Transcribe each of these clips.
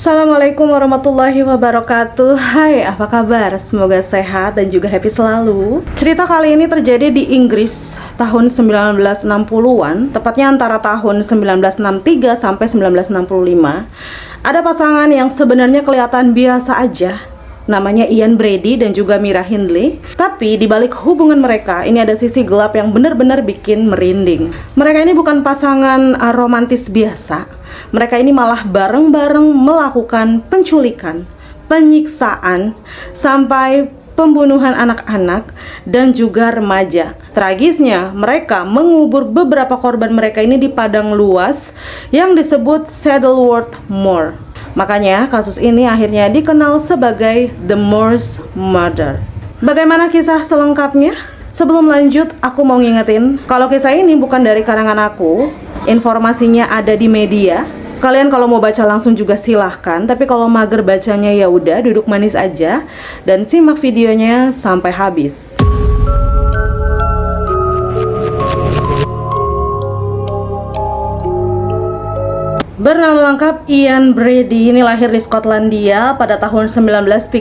Assalamualaikum warahmatullahi wabarakatuh. Hai, apa kabar? Semoga sehat dan juga happy selalu. Cerita kali ini terjadi di Inggris tahun 1960-an, tepatnya antara tahun 1963 sampai 1965. Ada pasangan yang sebenarnya kelihatan biasa aja, namanya Ian Brady dan juga Mira Hindley. Tapi di balik hubungan mereka, ini ada sisi gelap yang benar-benar bikin merinding. Mereka ini bukan pasangan romantis biasa. Mereka ini malah bareng-bareng melakukan penculikan, penyiksaan, sampai pembunuhan anak-anak dan juga remaja. Tragisnya, mereka mengubur beberapa korban mereka ini di padang luas yang disebut Saddleworth Moor. Makanya kasus ini akhirnya dikenal sebagai The Moors Murder. Bagaimana kisah selengkapnya? Sebelum lanjut, aku mau ngingetin kalau kisah ini bukan dari karangan aku. Informasinya ada di media. Kalian kalau mau baca langsung juga silahkan. Tapi kalau mager bacanya ya udah, duduk manis aja dan simak videonya sampai habis. Bernama lengkap Ian Brady, ini lahir di Skotlandia pada tahun 1938.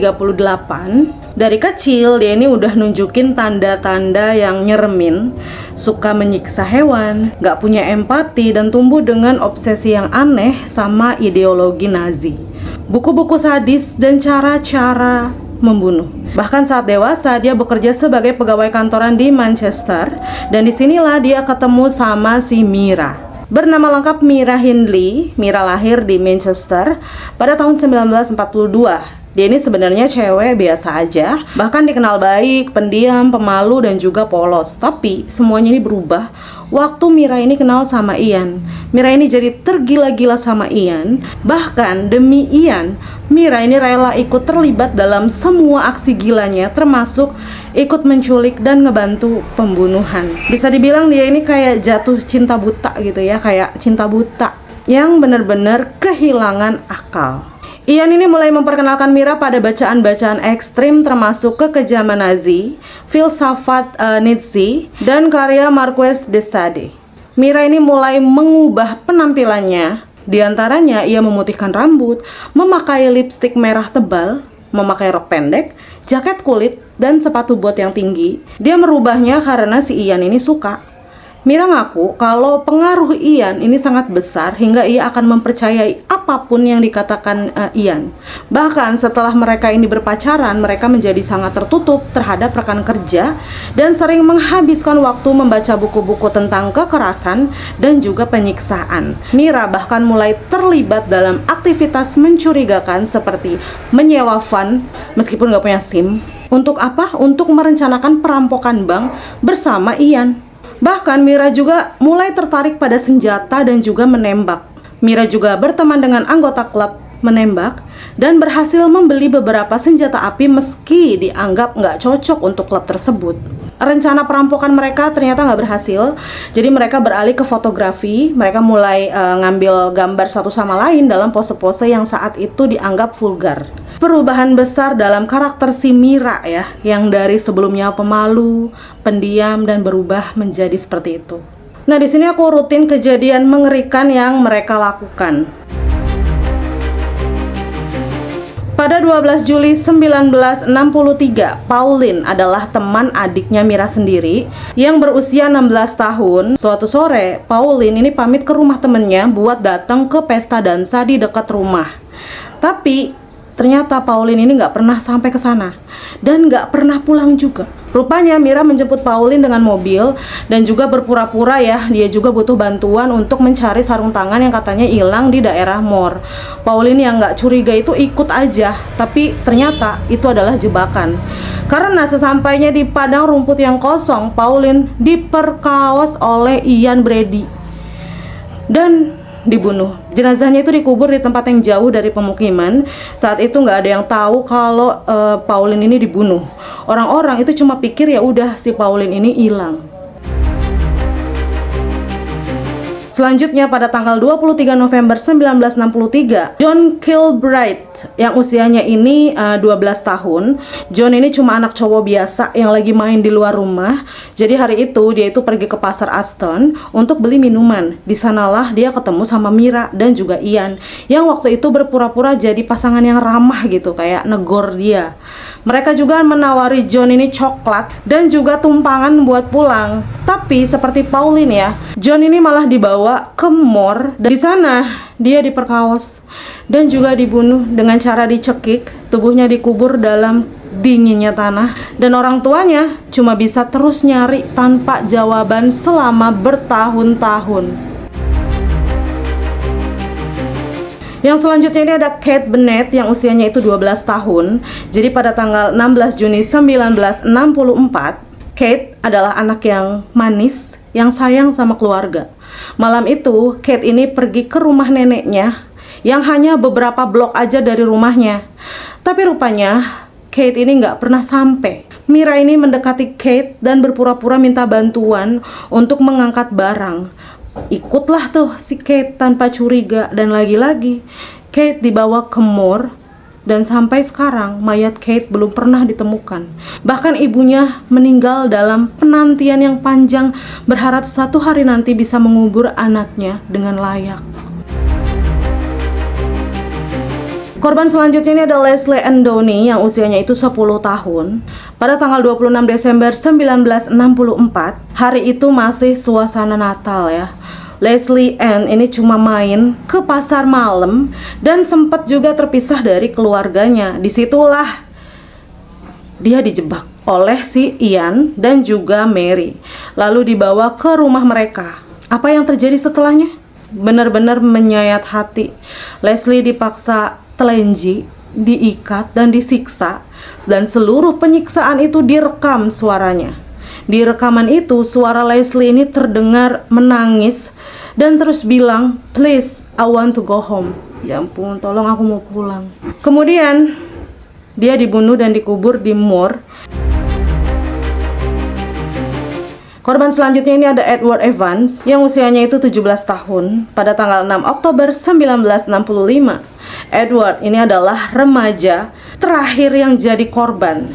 Dari kecil dia ini udah nunjukin tanda-tanda yang nyeremin, suka menyiksa hewan, gak punya empati, dan tumbuh dengan obsesi yang aneh sama ideologi Nazi, buku-buku sadis, dan cara-cara membunuh. Bahkan saat dewasa dia bekerja sebagai pegawai kantoran di Manchester, dan disinilah dia ketemu sama si Mira. Bernama lengkap Mira Hindley. Mira lahir di Manchester pada tahun 1942. Dia ini sebenarnya cewek biasa aja, bahkan dikenal baik, pendiam, pemalu, dan juga polos. Tapi semuanya ini berubah waktu Mira ini kenal sama Ian. Mira ini jadi tergila-gila sama Ian. Bahkan demi Ian, Mira ini rela ikut terlibat dalam semua aksi gilanya, termasuk ikut menculik dan ngebantu pembunuhan. Bisa dibilang dia ini kayak jatuh cinta buta gitu ya, kayak cinta buta yang benar-benar kehilangan akal. Ian ini mulai memperkenalkan Mira pada bacaan-bacaan ekstrim termasuk kekejaman Nazi, filsafat Nietzsche, dan karya Marquez de Sade. Mira ini mulai mengubah penampilannya. Di antaranya ia memutihkan rambut, memakai lipstik merah tebal, memakai rok pendek, jaket kulit, dan sepatu bot yang tinggi. Dia merubahnya karena si Ian ini suka. Mira ngaku kalau pengaruh Ian ini sangat besar hingga ia akan mempercayai apapun yang dikatakan Ian. Bahkan setelah mereka ini berpacaran, mereka menjadi sangat tertutup terhadap rekan kerja dan sering menghabiskan waktu membaca buku-buku tentang kekerasan dan juga penyiksaan. Mira bahkan mulai terlibat dalam aktivitas mencurigakan seperti menyewa van meskipun gak punya SIM. Untuk apa? Untuk merencanakan perampokan bank bersama Ian. Bahkan Mira juga mulai tertarik pada senjata dan juga menembak. Mira juga berteman dengan anggota klub menembak dan berhasil membeli beberapa senjata api meski dianggap nggak cocok untuk klub tersebut. Rencana perampokan mereka ternyata nggak berhasil, jadi mereka beralih ke fotografi. Mereka mulai ngambil gambar satu sama lain dalam pose-pose yang saat itu dianggap vulgar. Perubahan besar dalam karakter si Mira ya, yang dari sebelumnya pemalu, pendiam, dan berubah menjadi seperti itu. Nah, di sini aku rutin kejadian mengerikan yang mereka lakukan. Pada 12 Juli 1963, Pauline adalah teman adiknya Mira sendiri yang berusia 16 tahun. Suatu sore, Pauline ini pamit ke rumah temennya buat datang ke pesta dansa di dekat rumah. Tapi ternyata Pauline ini nggak pernah sampai ke sana dan nggak pernah pulang juga. Rupanya Mira menjemput Pauline dengan mobil dan juga berpura-pura ya, dia juga butuh bantuan untuk mencari sarung tangan yang katanya hilang di daerah Moor. Pauline yang nggak curiga itu ikut aja, tapi ternyata itu adalah jebakan. Karena sesampainya di padang rumput yang kosong, Pauline diperkaos oleh Ian Brady dan dibunuh. Jenazahnya itu dikubur di tempat yang jauh dari pemukiman. Saat itu nggak ada yang tahu kalau Pauline ini dibunuh. Orang-orang itu cuma pikir ya udah si Pauline ini hilang. Selanjutnya pada tanggal 23 November 1963, John Kilbride yang usianya ini 12 tahun. John ini cuma anak cowok biasa yang lagi main di luar rumah. Jadi hari itu dia itu pergi ke pasar Aston untuk beli minuman. Di sanalah dia ketemu sama Mira dan juga Ian yang waktu itu berpura-pura jadi pasangan yang ramah gitu, kayak negor dia. Mereka juga menawari John ini coklat dan juga tumpangan buat pulang. Tapi seperti Pauline ya, John ini malah dibawa ke mor, dan di sana dia diperkaos dan juga dibunuh dengan cara dicekik. Tubuhnya dikubur dalam dinginnya tanah dan orang tuanya cuma bisa terus nyari tanpa jawaban selama bertahun-tahun. Yang selanjutnya ini ada Kate Bennett yang usianya itu 12 tahun. Jadi pada tanggal 16 Juni 1964, Kate adalah anak yang manis, yang sayang sama keluarga. Malam itu, Kate ini pergi ke rumah neneknya yang hanya beberapa blok aja dari rumahnya. Tapi rupanya, Kate ini nggak pernah sampai. Mira ini mendekati Kate dan berpura-pura minta bantuan untuk mengangkat barang. Ikutlah tuh si Kate tanpa curiga, dan lagi-lagi Kate dibawa ke mor, dan sampai sekarang mayat Kate belum pernah ditemukan. Bahkan ibunya meninggal dalam penantian yang panjang, berharap suatu hari nanti bisa mengubur anaknya dengan layak. Korban selanjutnya ini ada Leslie Andoni yang usianya itu 10 tahun. Pada tanggal 26 Desember 1964, hari itu masih suasana Natal ya. Leslie Ann ini cuma main ke pasar malam dan sempat juga terpisah dari keluarganya. Disitulah dia dijebak oleh si Ian dan juga Mary, lalu dibawa ke rumah mereka. Apa yang terjadi setelahnya? Benar-benar menyayat hati. Leslie dipaksa telenji, diikat dan disiksa, dan seluruh penyiksaan itu direkam suaranya. Di rekaman itu suara Leslie ini terdengar menangis dan terus bilang, "Please, I want to go home." Ya ampun, tolong aku mau pulang. Kemudian dia dibunuh dan dikubur di mor. Korban selanjutnya ini ada Edward Evans yang usianya itu 17 tahun. Pada tanggal 6 Oktober 1965, Edward ini adalah remaja terakhir yang jadi korban.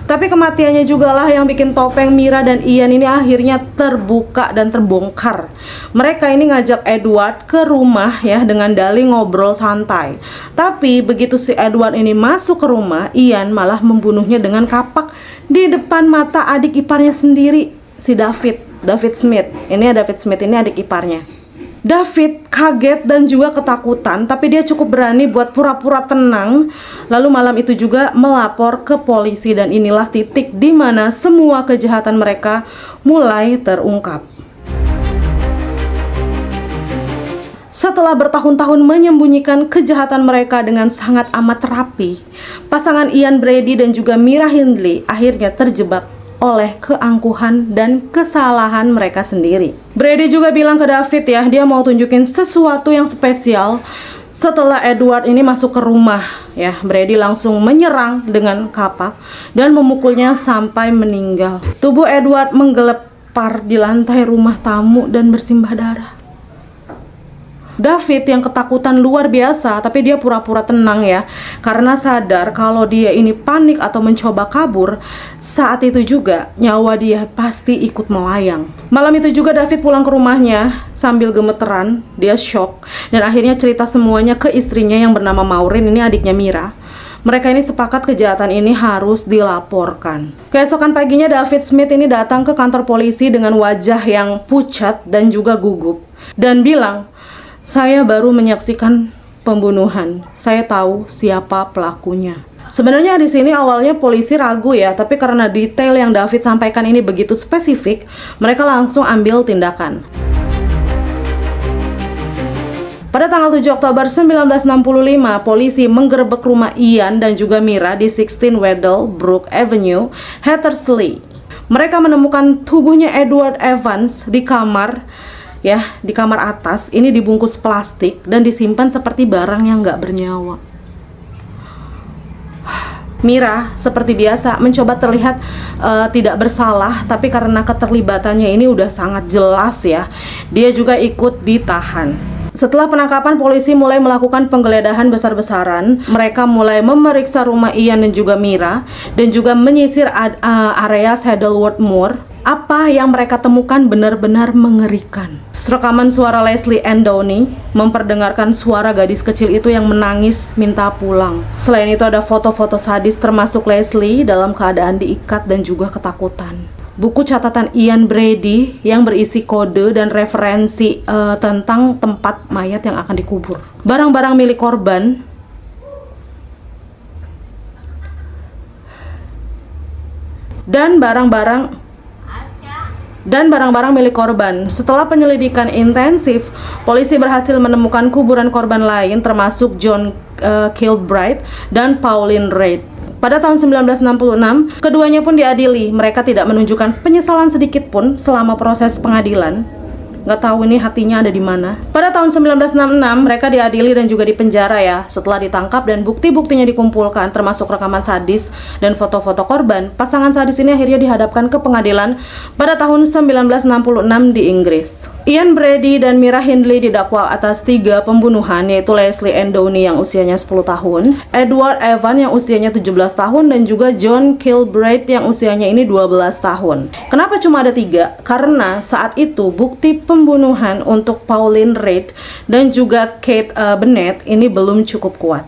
Tapi kematiannya juga lah yang bikin topeng Mira dan Ian ini akhirnya terbuka dan terbongkar. Mereka ini ngajak Edward ke rumah ya dengan dalih ngobrol santai. Tapi begitu si Edward ini masuk ke rumah, Ian malah membunuhnya dengan kapak di depan mata adik iparnya sendiri, si David Smith. Ini David Smith ini adik iparnya. David kaget dan juga ketakutan, tapi dia cukup berani buat pura-pura tenang. Lalu malam itu juga melapor ke polisi, dan inilah titik di mana semua kejahatan mereka mulai terungkap. Setelah bertahun-tahun menyembunyikan kejahatan mereka dengan sangat amat rapi, pasangan Ian Brady dan juga Mira Hindley akhirnya terjebak oleh keangkuhan dan kesalahan mereka sendiri. Brady juga bilang ke David ya, dia mau tunjukin sesuatu yang spesial. Setelah Edward ini masuk ke rumah ya, Brady langsung menyerang dengan kapak dan memukulnya sampai meninggal. Tubuh Edward menggelepar di lantai rumah tamu dan bersimbah darah. David yang ketakutan luar biasa, tapi dia pura-pura tenang ya, karena sadar kalau dia ini panik atau mencoba kabur. Saat itu juga nyawa dia pasti ikut melayang. Malam itu juga David pulang ke rumahnya sambil gemeteran, dia shock, dan akhirnya cerita semuanya ke istrinya yang bernama Maureen, ini adiknya Mira. Mereka ini sepakat kejahatan ini harus dilaporkan. Keesokan paginya David Smith ini datang ke kantor polisi dengan wajah yang pucat dan juga gugup, dan bilang, "Saya baru menyaksikan pembunuhan. Saya tahu siapa pelakunya." Sebenarnya di sini awalnya polisi ragu ya, tapi karena detail yang David sampaikan ini begitu spesifik, mereka langsung ambil tindakan. Pada tanggal 7 Oktober 1965, polisi menggerebek rumah Ian dan juga Mira di 16 Weddell Brook Avenue, Hattersley. Mereka menemukan tubuhnya Edward Evans di kamar ya, di kamar atas. Ini dibungkus plastik dan disimpan seperti barang yang nggak bernyawa. Mira seperti biasa mencoba terlihat tidak bersalah, tapi karena keterlibatannya ini udah sangat jelas ya, dia juga ikut ditahan. Setelah penangkapan, polisi mulai melakukan penggeledahan besar-besaran. Mereka mulai memeriksa rumah Ian dan juga Mira, dan juga menyisir area Saddleworth Moor. Apa yang mereka temukan benar-benar mengerikan. Rekaman suara Leslie Ann Downey memperdengarkan suara gadis kecil itu yang menangis minta pulang. Selain itu ada foto-foto sadis termasuk Leslie dalam keadaan diikat dan juga ketakutan. Buku catatan Ian Brady yang berisi kode dan referensi tentang tempat mayat yang akan dikubur. Barang-barang milik korban dan barang-barang milik korban. Setelah penyelidikan intensif, polisi berhasil menemukan kuburan korban lain termasuk John Kilbride dan Pauline Reid. Pada tahun 1966, keduanya pun diadili. Mereka tidak menunjukkan penyesalan sedikit pun selama proses pengadilan. Nggak tahu ini hatinya ada di mana. Pada tahun 1966, mereka diadili dan juga dipenjara ya. Setelah ditangkap dan bukti-buktinya dikumpulkan, termasuk rekaman sadis dan foto-foto korban, pasangan sadis ini akhirnya dihadapkan ke pengadilan pada tahun 1966 di Inggris. Ian Brady dan Mira Hindley didakwa atas 3 pembunuhan, yaitu Leslie Ann Downey yang usianya 10 tahun, Edward Evan yang usianya 17 tahun, dan juga John Kilbride yang usianya ini 12 tahun. Kenapa cuma ada 3? Karena saat itu bukti pembunuhan untuk Pauline Reid dan juga Kate Bennett ini belum cukup kuat.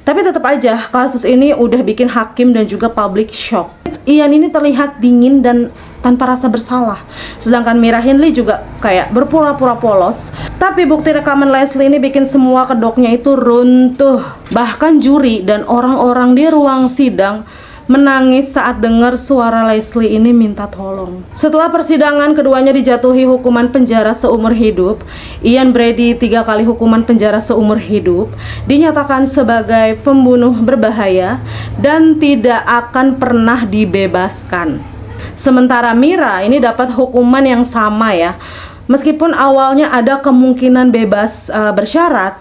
Tapi tetap aja kasus ini udah bikin hakim dan juga public shock. Ian ini terlihat dingin dan tanpa rasa bersalah, sedangkan Mira Hindley juga kayak berpura-pura polos. Tapi bukti rekaman Leslie ini bikin semua kedoknya itu runtuh. Bahkan juri dan orang-orang di ruang sidang menangis saat dengar suara Leslie ini minta tolong. Setelah persidangan, keduanya dijatuhi hukuman penjara seumur hidup. Ian Brady 3 kali hukuman penjara seumur hidup, dinyatakan sebagai pembunuh berbahaya dan tidak akan pernah dibebaskan. Sementara Mira ini dapat hukuman yang sama ya. Meskipun awalnya ada kemungkinan bebas bersyarat,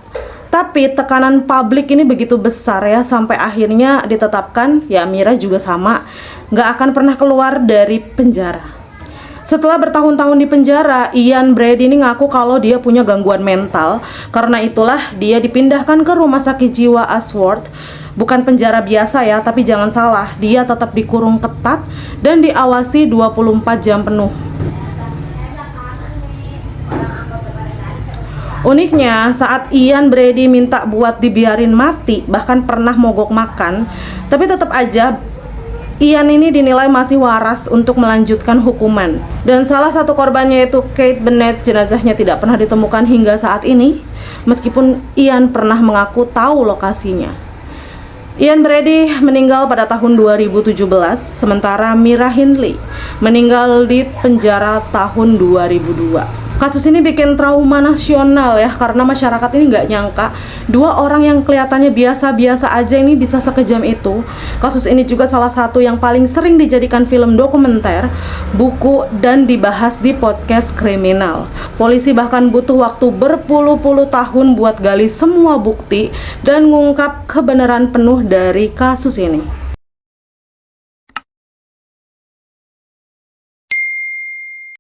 tapi tekanan publik ini begitu besar ya, sampai akhirnya ditetapkan ya Mira juga sama, nggak akan pernah keluar dari penjara. Setelah bertahun-tahun di penjara, Ian Brady ini ngaku kalau dia punya gangguan mental. Karena itulah dia dipindahkan ke rumah sakit jiwa Ashworth. Bukan penjara biasa ya, tapi jangan salah, dia tetap dikurung ketat dan diawasi 24 jam penuh. Uniknya, saat Ian Brady minta buat dibiarin mati, bahkan pernah mogok makan, tapi tetap aja Ian ini dinilai masih waras untuk melanjutkan hukuman. Dan salah satu korbannya yaitu Kate Bennett, jenazahnya tidak pernah ditemukan hingga saat ini, meskipun Ian pernah mengaku tahu lokasinya. Ian Brady meninggal pada tahun 2017, sementara Mira Hindley meninggal di penjara tahun 2002. Kasus ini bikin trauma nasional ya, karena masyarakat ini nggak nyangka 2 orang yang kelihatannya biasa-biasa aja ini bisa sekejam itu. Kasus ini juga salah satu yang paling sering dijadikan film dokumenter, buku, dan dibahas di podcast kriminal. Polisi bahkan butuh waktu berpuluh-puluh tahun buat gali semua bukti dan mengungkap kebenaran penuh dari kasus ini.